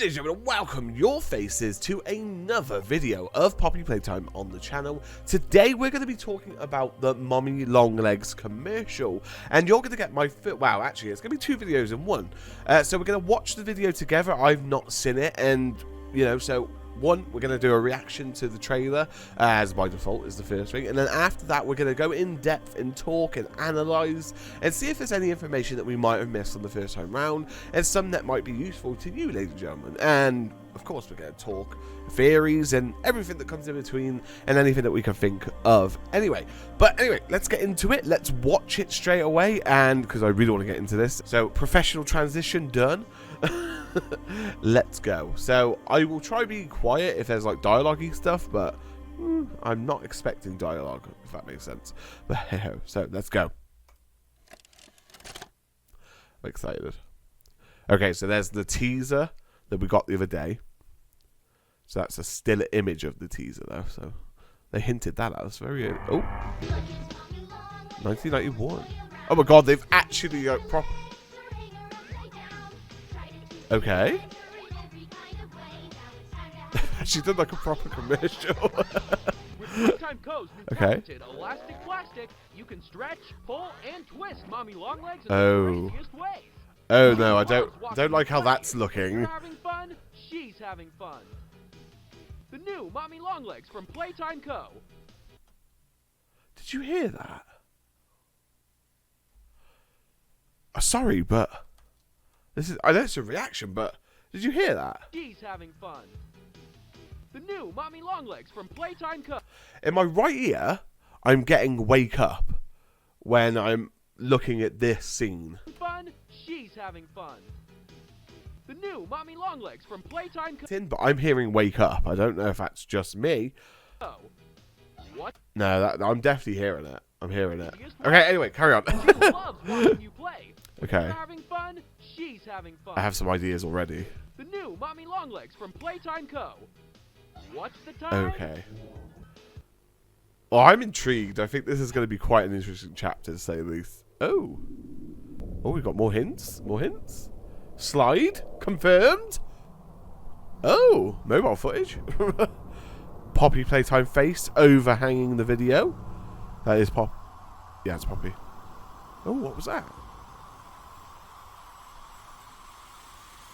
ladies and gentlemen, welcome your faces to another video of Poppy Playtime on the channel. Today we're going to be talking about the Mommy Longlegs commercial, and you're going to get my wow, actually it's going to be two videos in one. So we're going to watch the video together. I've not seen it, and you know, so one, we're going to do a reaction to the trailer, as by default is the first thing, and then after that we're going to go in depth and talk and analyse and see if there's any information that we might have missed on the first time round, and some that might be useful to you, ladies and gentlemen. And of course we're going to talk theories and everything that comes in between and anything that we can think of. Anyway, let's get into it. Let's watch it straight away, and because I really want to get into this. So professional transition done. Let's go. So I will try being quiet if there's like dialogue-y stuff, but I'm not expecting dialogue, if that makes sense. But hey-ho. So let's go. I'm excited. Okay, so there's the teaser that we got the other day. So that's a still image of the teaser though. So they hinted that at us. Very 1991. Oh my god, they've actually proper. Okay. She did like a proper commercial. With Playtime Co's new patented elastic plastic, you can stretch, pull, and twist Mommy Longlegs in the craziest ways. Oh no, I don't like how that's looking. You're having fun, she's having fun. The new Mommy Longlegs from Playtime Co. Did you hear that? Sorry, but I know it's a reaction, but did you hear that? She's having fun. The new Mommy Longlegs from Playtime Co. In my right ear, I'm getting wake up when I'm looking at this scene. Fun, she's having fun. The new Mommy Longlegs from Playtime Co. But I'm hearing wake up. I don't know if that's just me. Oh. What? No, I'm definitely hearing it. I'm hearing it. Okay, anyway, carry on. She loves watching you play. Okay. You're having fun, she's having fun. I have some ideas already. The new Mommy Longlegs from Playtime Co. What's the time? Okay. Well, I'm intrigued. I think this is going to be quite an interesting chapter, to say the least. Oh, we've got more hints. More hints. Slide confirmed. Oh, mobile footage. Poppy Playtime face overhanging the video. That is Pop. Yeah, it's Poppy. Oh, what was that?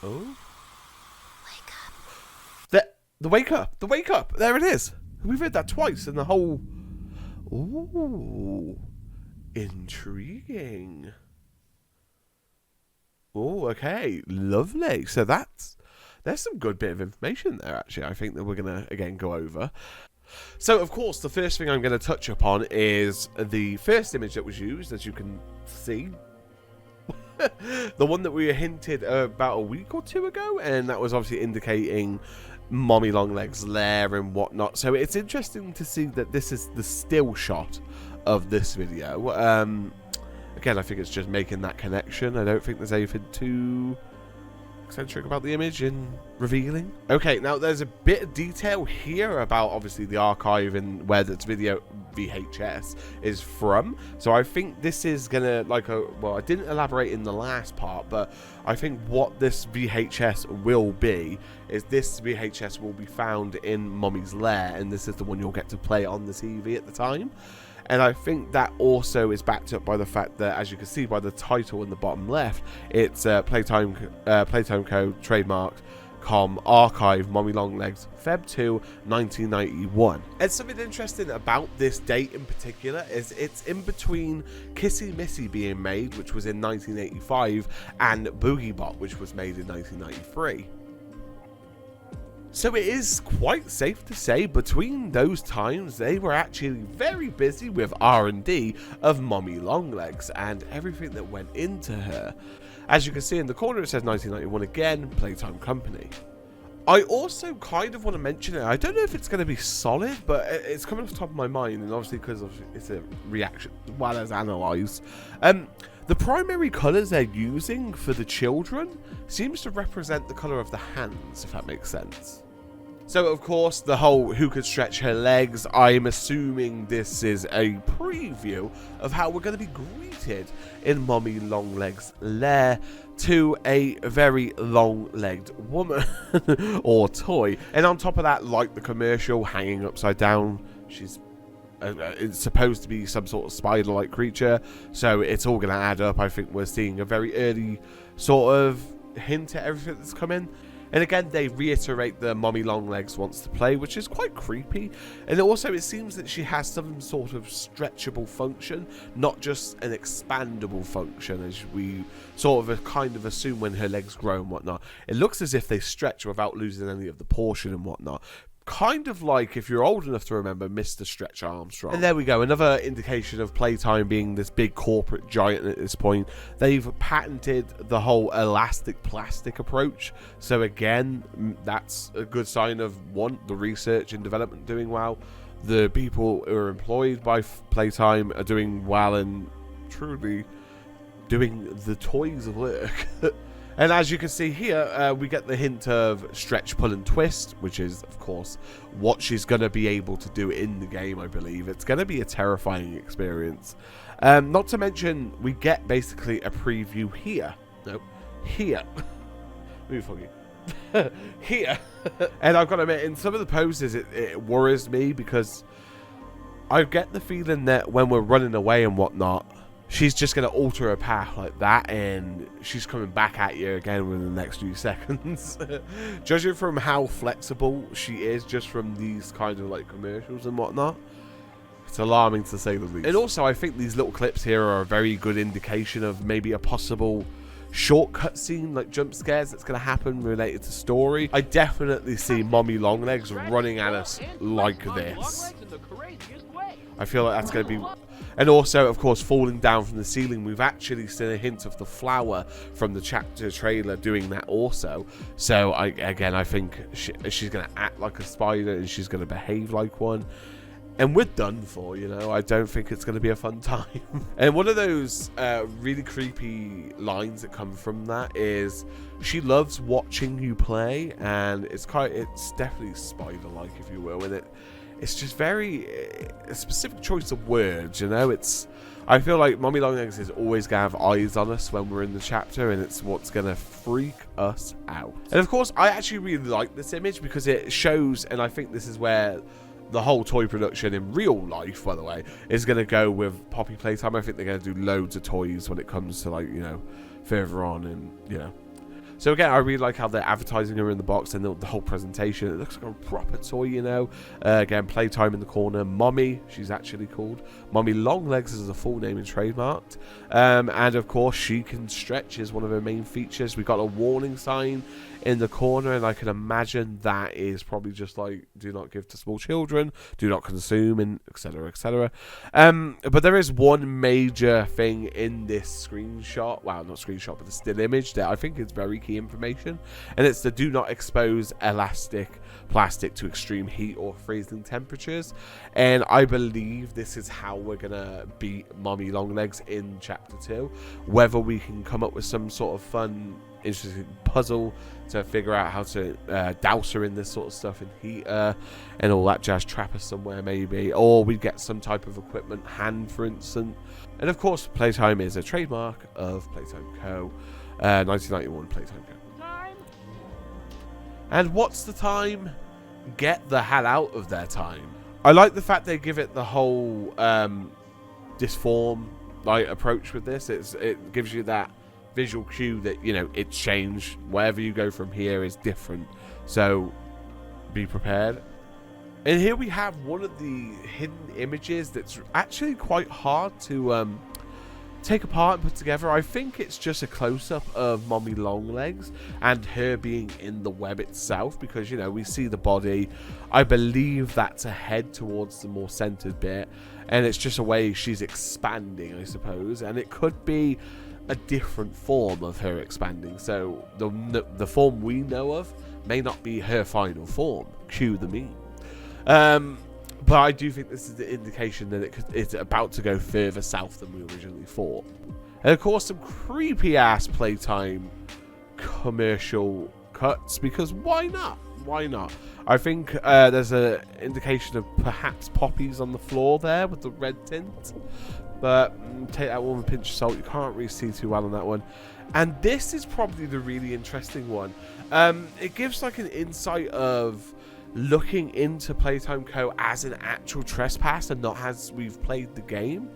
Oh. Wake up. The wake up. The wake up. There it is. We've read that twice in the whole. Ooh. Intriguing. Oh, okay. Lovely. So there's some good bit of information there, actually. I think that we're going to, again, go over. So, of course, the first thing I'm going to touch upon is the first image that was used, as you can see. The one that we hinted about a week or two ago, and that was obviously indicating Mommy Longlegs' lair and whatnot. So it's interesting to see that this is the still shot of this video. Again, I think it's just making that connection. I don't think there's anything too eccentric about the image and revealing. Okay, now there's a bit of detail here about obviously the archive and where this video VHS is from. So I think this is gonna well, I didn't elaborate in the last part, but I think what this VHS will be is this VHS will be found in Mommy's lair, and this is the one you'll get to play on the TV at the time. And I think that also is backed up by the fact that, as you can see by the title in the bottom left, it's Playtime Co. trademarked archive Mommy Longlegs Feb 2 1991. And something interesting about this date in particular is it's in between Kissy Missy being made, which was in 1985, and Boogie Bot, which was made in 1993. So it is quite safe to say between those times they were actually very busy with R&D of Mommy Longlegs and everything that went into her. As you can see in the corner it says 1991 again, Playtime Company. I also kind of want to mention it. I don't know if it's going to be solid, but it's coming off the top of my mind, and obviously because it's a reaction as well as analysed. The primary colours they're using for the children seems to represent the colour of the hands, if that makes sense. So, of course, the whole who could stretch her legs, I'm assuming this is a preview of how we're going to be greeted in Mommy Longlegs' lair to a very long-legged woman or toy. And on top of that, like the commercial, hanging upside down, she's it's supposed to be some sort of spider-like creature, so it's all going to add up. I think we're seeing a very early sort of hint at everything that's coming. And again, they reiterate that Mommy Longlegs wants to play, which is quite creepy. And also, it seems that she has some sort of stretchable function, not just an expandable function, as we sort of kind of assume when her legs grow and whatnot. It looks as if they stretch without losing any of the portion and whatnot. Kind of like, if you're old enough to remember, Mr. Stretch Armstrong. And there we go, another indication of Playtime being this big corporate giant at this point. They've patented the whole elastic plastic approach. So again, that's a good sign of, one, the research and development doing well. The people who are employed by Playtime are doing well and truly doing the toys work. And as you can see here, we get the hint of stretch, pull, and twist, which is, of course, what she's going to be able to do in the game, I believe. It's going to be a terrifying experience. Not to mention, we get basically a preview here. No, here. Move on you. Here. And I've got to admit, in some of the poses, it worries me because I get the feeling that when we're running away and whatnot, she's just going to alter her path like that, and she's coming back at you again within the next few seconds. Judging from how flexible she is just from these kind of like commercials and whatnot, it's alarming to say the least. And also, I think these little clips here are a very good indication of maybe a possible shortcut scene, like jump scares, that's going to happen related to story. I definitely see Mommy Longlegs running at us like this. I feel like that's going to be... And also, of course, falling down from the ceiling. We've actually seen a hint of the flower from the chapter trailer doing that also. So, I think she's going to act like a spider and she's going to behave like one. And we're done for, you know. I don't think it's going to be a fun time. And one of those really creepy lines that come from that is, she loves watching you play. And it's definitely spider-like, if you will. And it's just very a specific choice of words, you know. I feel like Mommy Longlegs is always gonna have eyes on us when we're in the chapter, and it's what's gonna freak us out. And of course, I actually really like this image because it shows, and I think this is where the whole toy production in real life, by the way, is gonna go with Poppy Playtime. I think they're gonna do loads of toys when it comes to, like, you know, further on, and you know. So again, I really like how they're advertising her in the box and the whole presentation. It looks like a proper toy, you know. Again, Playtime in the corner. Mommy, she's actually called. Mommy Longlegs is a full name and trademarked. And of course, she can stretch is one of her main features. We got a warning sign in the corner, and I can imagine that is probably just like, do not give to small children, do not consume, and etc, etc. But there is one major thing in this screenshot, well, not screenshot, but the still image that I think is very key information, and it's the do not expose elastic plastic to extreme heat or freezing temperatures. And I believe this is how we're gonna beat Mommy Longlegs in chapter 2. Whether we can come up with some sort of fun, interesting puzzle to figure out how to douse her in this sort of stuff and heat her and all that jazz, trap her somewhere maybe, or we get some type of equipment hand, for instance. And of course, Playtime is a trademark of Playtime Co. 1991 Playtime Co. Time. And what's the time? Get the hell out of their time. I like the fact they give it the whole disform like approach with this. It gives you that visual cue that, you know, it's changed. Wherever you go from here is different, so be prepared. And here we have one of the hidden images that's actually quite hard to take apart and put together. I think it's just a close-up of Mommy Longlegs and her being in the web itself, because, you know, we see the body. I believe that's a head towards the more centered bit, and it's just a way she's expanding, I suppose. And it could be a different form of her expanding, so the form we know of may not be her final form. Cue the meme. But I do think this is the indication that it's about to go further south than we originally thought. And of course, some creepy ass Playtime commercial cuts, because why not? why not? I think there's an indication of perhaps poppies on the floor there with the red tint. But take that one with a pinch of salt. You can't really see too well on that one. And this is probably the really interesting one. It gives like an insight of looking into Playtime Co. as an actual trespass and not as we've played the game.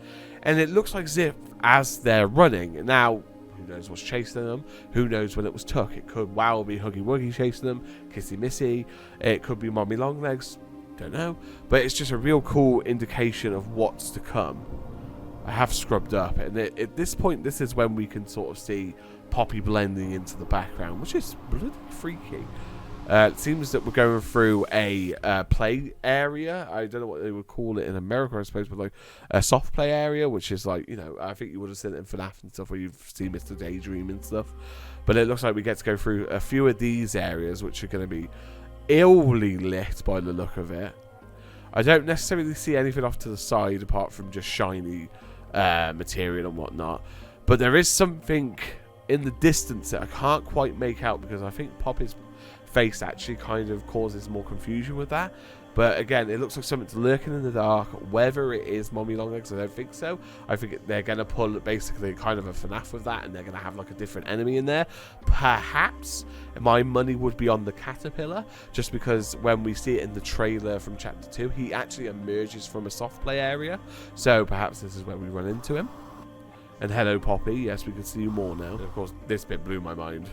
And it looks like Zip as they're running. Now, who knows what's chasing them? Who knows when it was Tuck? It could well be Huggy Wuggy chasing them, Kissy Missy. It could be Mommy Longlegs. Don't know. But it's just a real cool indication of what's to come. I have scrubbed up, and at this point, this is when we can sort of see Poppy blending into the background, which is bloody freaky. It seems that we're going through a play area. I don't know what they would call it in America, I suppose, but like a soft play area, which is like, you know, I think you would have seen it in FNAF and stuff where you've seen Mr. Daydream and stuff. But it looks like we get to go through a few of these areas, which are going to be illy lit by the look of it. I don't necessarily see anything off to the side apart from just shiny material and whatnot. But there is something in the distance that I can't quite make out because I think Poppy's face actually kind of causes more confusion with that. But again, it looks like something's lurking in the dark. Whether it is Mommy Longlegs, I don't think so. I think they're going to pull basically kind of a FNAF with that, and they're going to have like a different enemy in there. Perhaps my money would be on the caterpillar, just because when we see it in the trailer from Chapter 2, he actually emerges from a soft play area. So perhaps this is where we run into him. And hello, Poppy. Yes, we can see you more now. And of course, this bit blew my mind.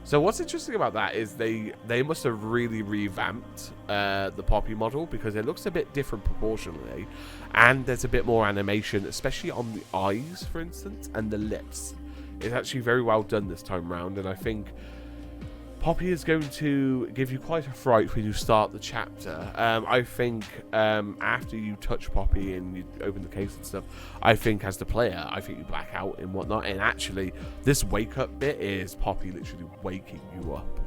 So what's interesting about that is they must have really revamped the Poppy model, because it looks a bit different proportionally, and there's a bit more animation, especially on the eyes, for instance, and the lips. It's actually very well done this time round, and I think Poppy is going to give you quite a fright when you start the chapter. I think after you touch Poppy and you open the case and stuff, I think as the player, I think you black out and whatnot. And actually, this wake up bit is Poppy literally waking you up.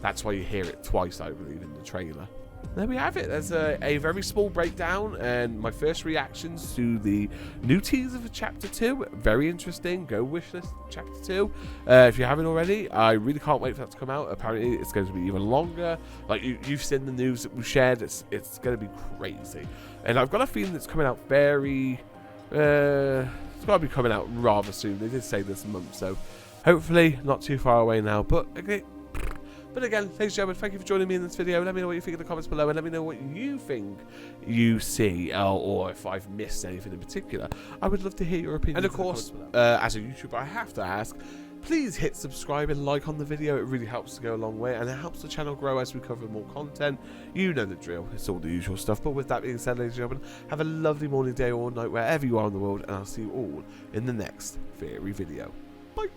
That's why you hear it twice, I believe, in the trailer. There we have it. There's a very small breakdown and my first reactions to the new teaser for Chapter 2. Very interesting. Go wishlist Chapter 2 if you haven't already. I really can't wait for that to come out. Apparently it's going to be even longer. Like you've seen the news that we shared. It's going to be crazy. And I've got a feeling it's coming out very... it's got to be coming out rather soon. They did say this month, so hopefully not too far away now. But okay. But again, ladies and gentlemen, thank you for joining me in this video. Let me know what you think in the comments below, and let me know what you think you see, or if I've missed anything in particular. I would love to hear your opinion. And of course, as a YouTuber, I have to ask, please hit subscribe and like on the video. It really helps to go a long way, and it helps the channel grow as we cover more content. You know the drill. It's all the usual stuff. But with that being said, ladies and gentlemen, have a lovely morning, day, or night, wherever you are in the world, and I'll see you all in the next fairy video. Bye.